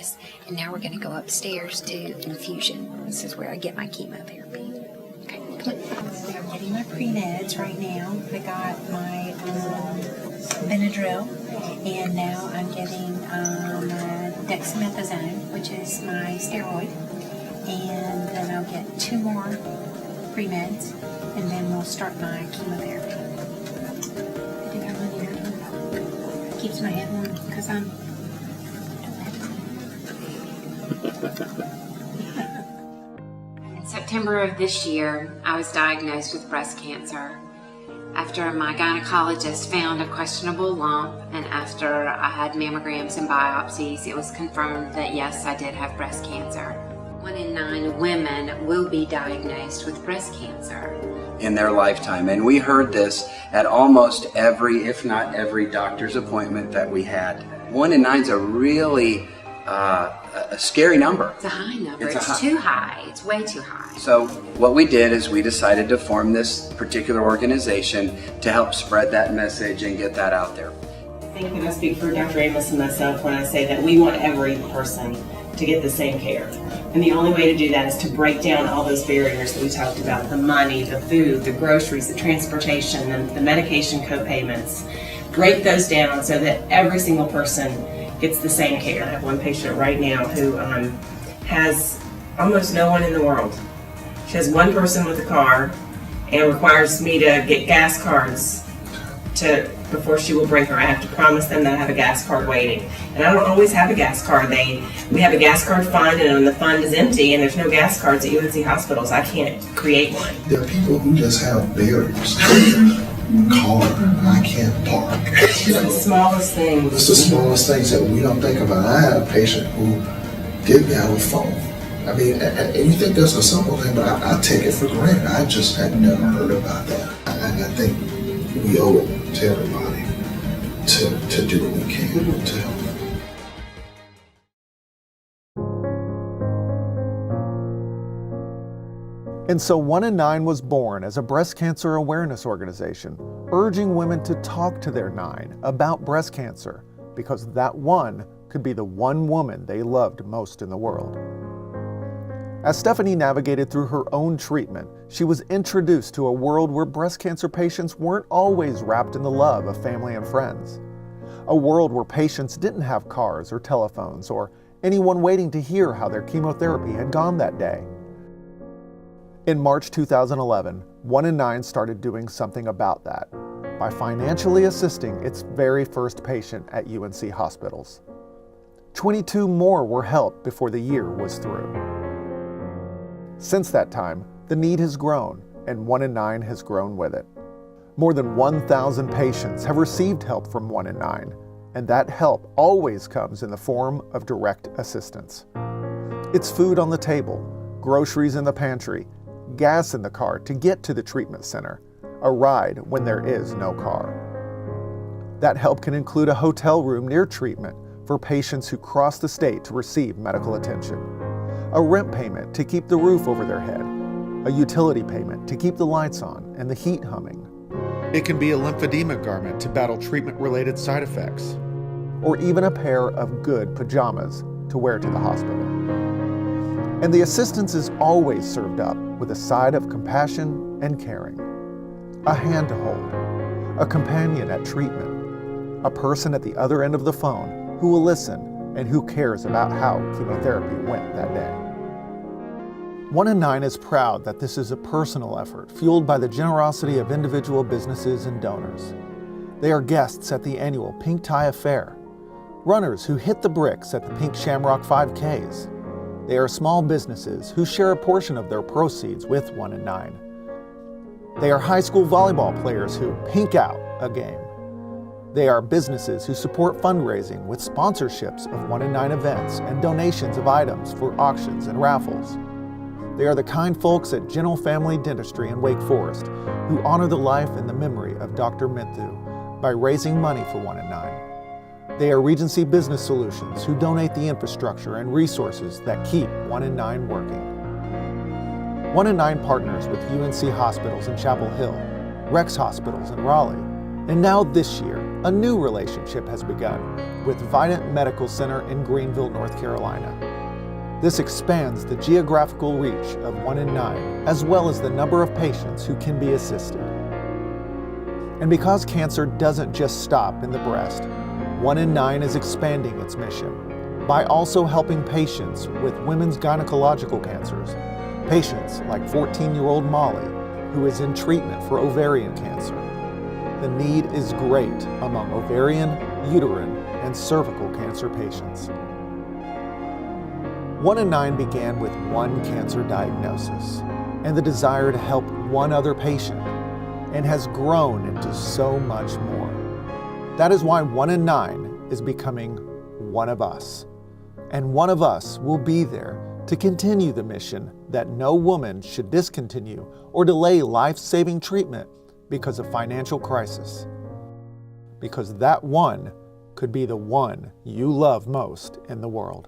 us. And now we're going to go upstairs to infusion. This is where I get my chemotherapy. Okay, come on. So I'm getting my pre-meds right now. I got my Benadryl, and now I'm getting dexamethasone, which is my steroid. And then I'll get 2 more pre-meds, and then we'll start my chemotherapy. I do have one here. Keeps my head warm because I'm... In September of this year, I was diagnosed with breast cancer. After my gynecologist found a questionable lump, and after I had mammograms and biopsies, it was confirmed that yes, I did have breast cancer. 1 in 9 women will be diagnosed with breast cancer in their lifetime. And we heard this at almost every, if not every, doctor's appointment that we had. 1 in 9 is a really a scary number. It's a high number. It's too high. It's way too high. So what we did is we decided to form this particular organization to help spread that message and get that out there. I think that I speak for Dr. Amos and myself when I say that we want every person to get the same care. And the only way to do that is to break down all those barriers that we talked about, the money, the food, the groceries, the transportation, the medication co-payments. Break those down so that every single person gets the same care. I have one patient right now who has almost no one in the world. She has one person with a car and requires me to get gas cards before she will bring her. I have to promise them that I have a gas card waiting. And I don't always have a gas card. We have a gas card fund, and when the fund is empty and there's no gas cards at UNC hospitals, I can't create one. There are people who just have barriers. Car, I can't park. It's the smallest things. It's the smallest things that we don't think about. I had a patient who didn't have a phone. I mean, and you think that's a simple thing, but I take it for granted. I just had never heard about that. And I think we owe it to everybody to do what we can to help. And so 1 in 9 was born as a breast cancer awareness organization, urging women to talk to their 9 about breast cancer, because that one could be the one woman they loved most in the world. As Stephanie navigated through her own treatment, she was introduced to a world where breast cancer patients weren't always wrapped in the love of family and friends. A world where patients didn't have cars or telephones or anyone waiting to hear how their chemotherapy had gone that day. In March 2011, 1 in 9 started doing something about that by financially assisting its very first patient at UNC hospitals. 22 more were helped before the year was through. Since that time, the need has grown, and 1 in 9 has grown with it. More than 1,000 patients have received help from 1 in 9, and that help always comes in the form of direct assistance. It's food on the table, groceries in the pantry, gas in the car to get to the treatment center, a ride when there is no car. That help can include a hotel room near treatment for patients who cross the state to receive medical attention, a rent payment to keep the roof over their head, a utility payment to keep the lights on and the heat humming. It can be a lymphedema garment to battle treatment-related side effects, or even a pair of good pajamas to wear to the hospital. And the assistance is always served up with a side of compassion and caring. A hand to hold, a companion at treatment, a person at the other end of the phone who will listen and who cares about how chemotherapy went that day. 1 in 9 is proud that this is a personal effort fueled by the generosity of individual businesses and donors. They are guests at the annual Pink Tie Affair, runners who hit the bricks at the Pink Shamrock 5Ks. They are small businesses who share a portion of their proceeds with 1 in 9. They are high school volleyball players who pink out a game. They are businesses who support fundraising with sponsorships of 1 in 9 events and donations of items for auctions and raffles. They are the kind folks at Gentle Family Dentistry in Wake Forest who honor the life and the memory of Dr. Minthu by raising money for 1 in 9. They are Regency Business Solutions who donate the infrastructure and resources that keep 1 in 9 working. 1 in 9 partners with UNC hospitals in Chapel Hill, Rex hospitals in Raleigh, And now this year, a new relationship has begun with Vidant Medical Center in Greenville, North Carolina. This expands the geographical reach of 1 in 9, as well as the number of patients who can be assisted. And because cancer doesn't just stop in the breast, 1 in 9 is expanding its mission by also helping patients with women's gynecological cancers, patients like 14-year-old Molly, who is in treatment for ovarian cancer. The need is great among ovarian, uterine, and cervical cancer patients. 1 in 9 began with one cancer diagnosis and the desire to help one other patient, and has grown into so much more. That is why 1 in 9 is becoming one of us. And one of us will be there to continue the mission that no woman should discontinue or delay life-saving treatment because of financial crisis. Because that one could be the one you love most in the world.